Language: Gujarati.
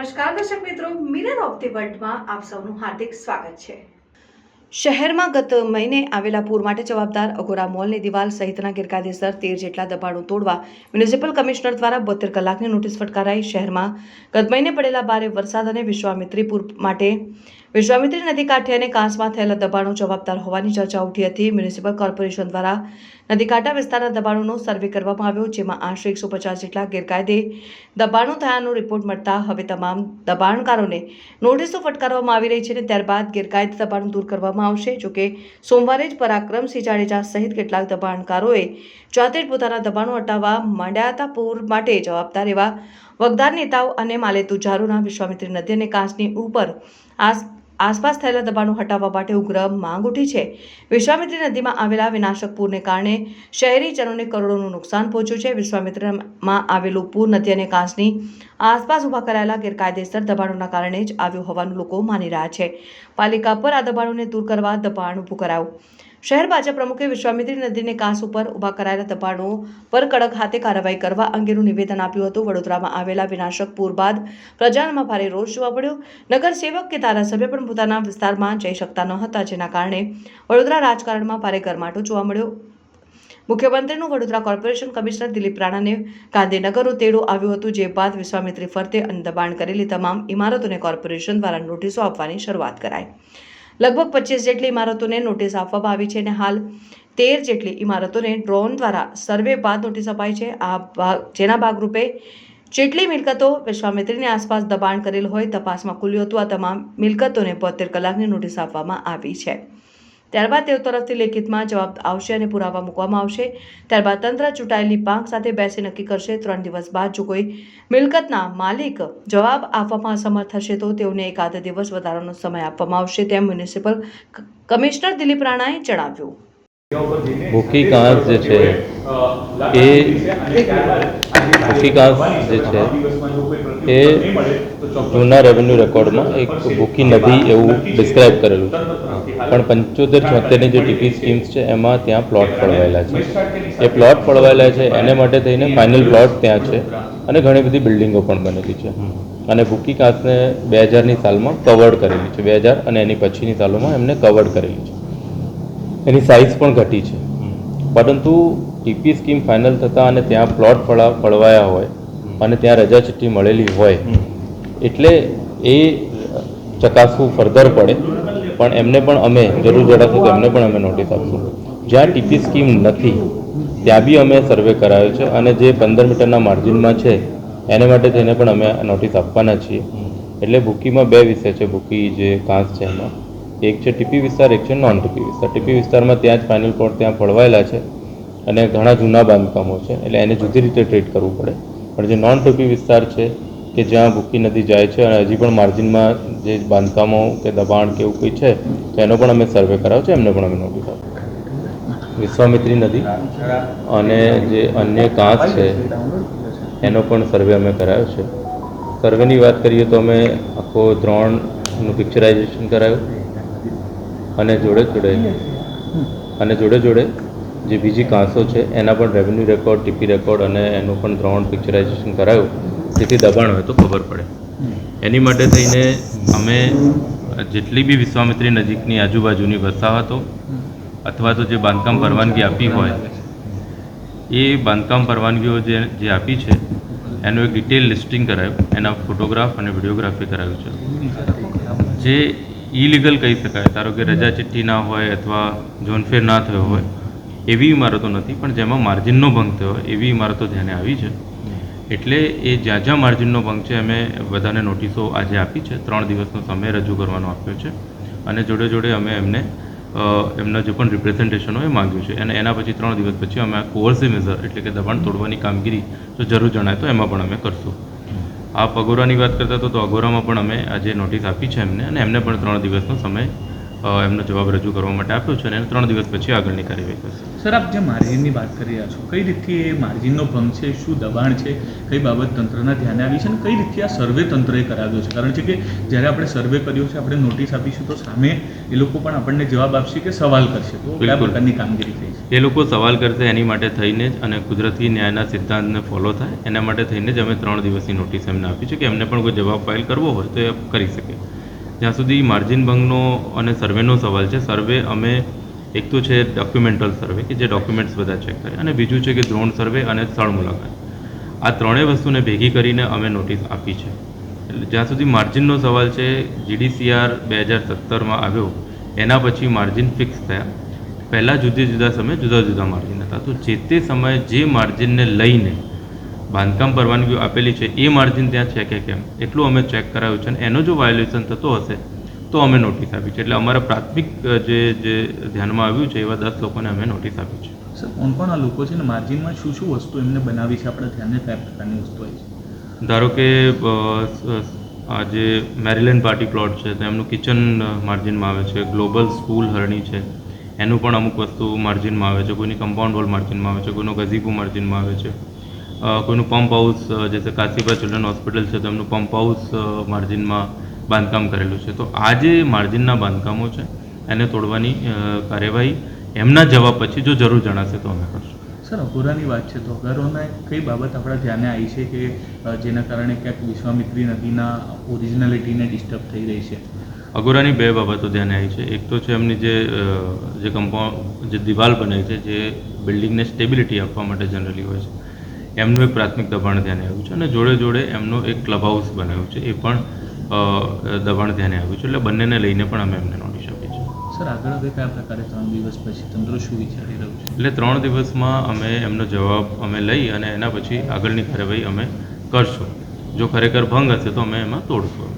નમસ્કાર દર્શક મિત્રો, મિરર ઓફ ધી વર્લ્ડમાં આપ સૌનું હાર્દિક સ્વાગત છે। શહેરમાં ગત મહિને આવેલા પૂર માટે જવાબદાર અગોરા મોલની દિવાલ સહિતના ગેરકાયદેસર 13 જેટલા દબાણો તોડવા મ્યુનિસિપલ કમિશનર દ્વારા 72 કલાકની નોટિસ ફટકારાઈ। શહેરમાં ગત મહિને પડેલા ભારે વરસાદ અને વિશ્વામિત્રી પૂર માટે વિશ્વામિત્રી નદી કાંઠે અને કાંસમાં થયેલા દબાણો જવાબદાર હોવાની ચર્ચા ઉઠી હતી। મ્યુનિસિપલ કોર્પોરેશન દ્વારા નદી કાંઠા વિસ્તારના દબાણોનો સર્વે કરવામાં આવ્યો, જેમાં આશરે 150 જેટલા ગેરકાયદે દબાણો થયાનો રિપોર્ટ મળતા હવે તમામ દબાણકારોને નોટિસો ફટકારવામાં આવી રહી છે અને ત્યારબાદ ગેરકાયદે દબાણો દૂર કરવામાં આવશે। જોકે સોમવારે જ પરાક્રમસિંહ જાડેજા સહિત કેટલાક દબાણકારોએ જાતે જ પોતાના દબાણો હટાવવા માંડ્યા હતા। પૂર માટે જવાબદાર એવા વગદાર નેતાઓ અને માલેતુજારોના વિશ્વામિત્રી નદી અને કાંસની ઉપર આસપાસ થયેલા દબાણો હટાવવા માટે ઉગ્ર માંગ ઉઠી છે। વિશ્વામિત્રી નદીમાં આવેલા વિનાશક પૂરને કારણે શહેરીજનોને કરોડોનું નુકસાન પહોંચ્યું છે। વિશ્વામિત્રીમાં આવેલું પૂર નદી અને કાંસની આસપાસ ઊભા કરાયેલા ગેરકાયદેસર દબાણોના કારણે જ આવ્યું હોવાનું લોકો માની રહ્યા છે। પાલિકા પર આ દબાણોને દૂર કરવા દબાણ ઊભું કરાયું। શહેર ભાજપ પ્રમુખે વિશ્વામિત્રી નદીને કાંસ ઉપર ઊભા કરાયેલા દબાણો પર કડક હાથે કાર્યવાહી કરવા અંગેનું નિવેદન આપ્યું હતું। વડોદરામાં આવેલા વિનાશક પૂર બાદ પ્રજામાં ભારે રોષ જોવા મળ્યો। નગરસેવક કે ધારાસભ્ય પણ પોતાના વિસ્તારમાં જઈ શકતા ન હતા, જેના કારણે વડોદરા રાજકારણમાં ભારે ગરમાટો જોવા મળ્યો। મુખ્યમંત્રીનું વડોદરા કોર્પોરેશન કમિશનર દિલીપ રાણાને ગાંધીનગરનો તેડો આવ્યો હતો, જે બાદ વિશ્વામિત્રી ફરતે દબાણ કરેલી તમામ ઇમારતોને કોર્પોરેશન દ્વારા નોટિસો આપવાની શરૂઆત કરાઈ। લગભગ 25 જેટલી ઇમારતોને નોટિસ આપવામાં આવી છે અને હાલ 13 જેટલી ઇમારતોને ડ્રોન દ્વારા સર્વે બાદ નોટિસ અપાઈ છે। જેના ભાગરૂપે જેટલી મિલકતો વિશ્વામિત્રીની આસપાસ દબાણ કરેલ હોય તપાસમાં ખુલ્યું હતું। આ તમામ મિલકતોને 72 કલાકની નોટિસ આપવામાં આવી છે। ત્યારબાદ તેઓ તરફથી લેખિતમાં જવાબ આવશે અને પુરાવા મૂકવામાં આવશે। ત્યારબાદ તંત્ર ચૂંટાયેલી પાંખ સાથે બેસી નક્કી કરશે। 3 દિવસ બાદ જો કોઈ મિલકતના માલિક જવાબ આપવામાં અસમર્થ હશે તો તેઓને એકાદ દિવસ વધારાનો સમય આપવામાં આવશે, તેમ મ્યુનિસિપલ કમિશનર દિલીપ રાણાએ જણાવ્યું। ભૂખી કાંસ જે છે એ જૂના રેવન્યુ રેકોર્ડમાં એક ભૂખી નદી એવું ડિસ્ક્રાઇબ કરેલું છે, પણ 75-76ની જે ટીપી સ્કીમ્સ છે એમાં ત્યાં પ્લોટ પડવાયેલા છે। એ પ્લોટ પડવાયેલા છે એને માટે થઈને ફાઇનલ પ્લોટ ત્યાં છે અને ઘણી બધી બિલ્ડિંગો પણ બનેલી છે અને ભૂખી કાંસને 2000ની સાલમાં કવર્ડ કરેલી છે। 2000 અને એની પછીની સાલોમાં એમને કવર્ડ કરેલી છે। એની સાઇઝ પણ ઘટી છે, પરંતુ ટીપી સ્કીમ ફાઇનલ થતાં અને ત્યાં પ્લોટ પડવાયા હોય અને ત્યાં રજા ચિઠ્ઠી મળેલી હોય એટલે એ ચકાસવું ફર્ધર પડે, પણ એમને પણ અમે જરૂર જણાશે તો એમને પણ અમે નોટિસ આપશું। જ્યાં ટીપી સ્કીમ નથી ત્યાં બી અમે સર્વે કરાયો છે અને જે 15 મીટરના માર્જિનમાં છે એને માટે થઈને પણ અમે નોટિસ આપવાના છીએ। એટલે ભૂકીમાં 2 વિષય છે। ભૂકી જે કાંસ છે એમાં એક છે ટીપી વિસ્તાર, એક છે નોન ટીપી વિસ્તાર। ટીપી વિસ્તારમાં ત્યાં જ ફાઇનલ પ્લોટ ત્યાં પડવાયેલા છે અને ઘણા જૂના બાંધકામો છે, એટલે એને જુદી રીતે ટ્રીટ કરવું પડે। પણ જે નોન ટીપી વિસ્તાર છે કે જ્યાં ભૂકી નદી જાય છે અને હજી પણ માર્જિનમાં જે બાંધકામો કે દબાણ કે એવું કંઈ છે તો એનો પણ અમે સર્વે કરાવ્યો છે, એમને પણ અમે નોટિસ આપી। વિશ્વામિત્રી નદી અને જે અન્ય કાંસ છે એનો પણ સર્વે અમે કરાવ્યો છે। સર્વેની વાત કરીએ તો અમે આખો દ્રોણનું પિક્ચરાઇઝેશન કરાવ્યું અને જોડે જે બીજી કાંસો છે એના પણ રેવન્યુ રેકોર્ડ, ટીપી રેકોર્ડ અને એનું પણ દ્રોણ પિક્ચરાઇઝેશન કરાવ્યું, જેથી દબાણ હોય તો ખબર પડે। એની માટે થઈને અમે જેટલી બી વિશ્વામિત્રી નજીકની આજુબાજુની વસાહતો અથવા તો જે બાંધકામ પરવાનગી આપી હોય એ બાંધકામ પરવાનગીઓ જે આપી છે એનું એક ડિટેલ લિસ્ટિંગ કરાયું, એના ફોટોગ્રાફ અને વિડીયોગ્રાફી કરાવ્યું છે। જે ઇલીગલ કહી શકાય, ધારો કે રજા ચિઠ્ઠી ના હોય અથવા ઝોનફેર ના થયો હોય એવી ઇમારતો નથી, પણ જેમાં માર્જિનનો ભંગ થયો હોય એવી ઇમારતો ધ્યાને આવી છે। એટલે એ જ્યાં માર્જિનનો ભંગ છે અમે બધાને નોટિસો આજે આપી છે। 3 દિવસનો સમય રજૂ કરવાનો આપ્યો છે અને જોડે અમે એમના જે પણ રિપ્રેઝન્ટેશન હોય એ માંગ્યું છે અને એના પછી 3 દિવસ પછી અમે કોર્સિવ મેઝર એટલે કે દબાણ તોડવાની કામગીરી જો જરૂર જણાય તો એમાં પણ અમે કરશું। આપ અગોરાની વાત કરતા તો અગોરામાં પણ અમે આજે નોટિસ આપી છે એમને અને એમને પણ 3 દિવસનો સમય એમનો જવાબ રજૂ કરવા માટે આપ્યો છે અને 3 દિવસ પછી આગળની કાર્યવાહી કરશે। સર, આપ જે માર્જિનની વાત કરી રહ્યા છો, કઈ રીતથી એ માર્જિનનો ભંગ છે, શું દબાણ છે, કઈ બાબત તંત્રના ધ્યાને આવી છે અને કઈ રીતે આ સર્વે તંત્રએ કરાવ્યો છે? કારણ છે કે જ્યારે આપણે સર્વે કર્યો છે, આપણે નોટિસ આપીશું તો સામે એ લોકો પણ આપણને જવાબ આપશે કે સવાલ કરશે, તો કયા પ્રકારની કામગીરી થઈ છે? એ લોકો સવાલ કરશે એની માટે થઈને જ, અને કુદરતી ન્યાયના સિદ્ધાંતને ફોલો થાય એના માટે થઈને જ અમે 3 દિવસની નોટિસ એમને આપી છે કે એમને પણ કોઈ જવાબ ફાઇલ કરવો હોય તો એ કરી શકે. જ્યાં સુધી માર્જિન ભંગનો અને સર્વેનો સવાલ છે, સર્વે અમે એક તો છે ડોક્યુમેન્ટલ સર્વે કે જે ડોક્યુમેન્ટ્સ બધા ચેક કરે, અને બીજું છે કે ડ્રોન સર્વે અને સ્થળ મુલાકાત. આ ત્રણેય વસ્તુને ભેગી કરીને અમે નોટિસ આપી છે. એટલે જ્યાં સુધી માર્જિનનો સવાલ છે, GDCR 2017માં આવ્યો એના પછી માર્જિન ફિક્સ થયા. પહેલાં જુદા જુદા સમયે જુદા જુદા માર્જિન હતા, તો જે તે સમયે જે માર્જિનને લઈને બાંધકામ પરવાનગીઓ આપેલી છે એ માર્જિન ત્યાં છે કે કેમ એટલું અમે ચેક કરાવ્યું છે, અને એનો જો વાયોલેશન થતો હશે તો અમે નોટિસ આપી છે. એટલે અમારા પ્રાથમિક જે ધ્યાનમાં આવ્યું છે એવા 10 લોકોને અમે નોટિસ આપી છે. સર, કોણ આ લોકો છે ને માર્જિનમાં શું શું વસ્તુ એમને બનાવી છે આપણા ધ્યાને કયા પ્રકારની વસ્તુ હોય છે? ધારો કે આ જે મેરીલેન્ડ પાર્ટી પ્લોટ છે તો એમનું કિચન માર્જિનમાં આવે છે, ગ્લોબલ સ્કૂલ હરણી છે એનું પણ અમુક વસ્તુ માર્જિનમાં આવે છે, કોઈની કમ્પાઉન્ડ વોલ માર્જિનમાં આવે છે, કોઈનો ગઝીબો માર્જિનમાં આવે છે, કોઈનું પંપ હાઉસ જે કાશીબા ચિલ્ડ્રન હોસ્પિટલ છે તો એમનું પંપ હાઉસ માર્જિનમાં બાંધકામ કરેલું છે. તો આ જે માર્જિનના બાંધકામો છે એને તોડવાની કાર્યવાહી એમના જવાબ પછી જો જરૂર જણાશે તો અમે કરશું. સર, અઘોરાની વાત છે તો અઘોરાના કઈ બાબત આપણા ધ્યાને આવી છે કે જેના કારણે ક્યાંક વિશ્વામિત્રી નદીના ઓરિજિનાલિટીને ડિસ્ટર્બ થઈ રહી છે? અઘોરાની 2 બાબતો ધ્યાને આવી છે. એક તો છે એમની જે કમ્પાઉન્ડ જે દિવાલ બને છે જે બિલ્ડિંગને સ્ટેબિલિટી આપવા માટે જનરલી હોય છે, એમનું એક પ્રાથમિક દબાણ ધ્યાને આવ્યું છે, અને જોડે જોડે એમનો એક ક્લબ હાઉસ બનાવ્યું છે એ પણ દબાણ ધ્યાને આવ્યું છે. એટલે બંનેને લઈને પણ અમે એમને નોટિસ આપી છે. સર, આગળ હવે કયા પ્રકારે 3 દિવસ પછી તંત્ર શું વિચારી રહ્યું છે? એટલે 3 દિવસમાં અમે એમનો જવાબ અમે લઈ અને એના પછી આગળની કાર્યવાહી અમે કરશું. જો ખરેખર ભંગ હશે તો અમે એમાં તોડશું.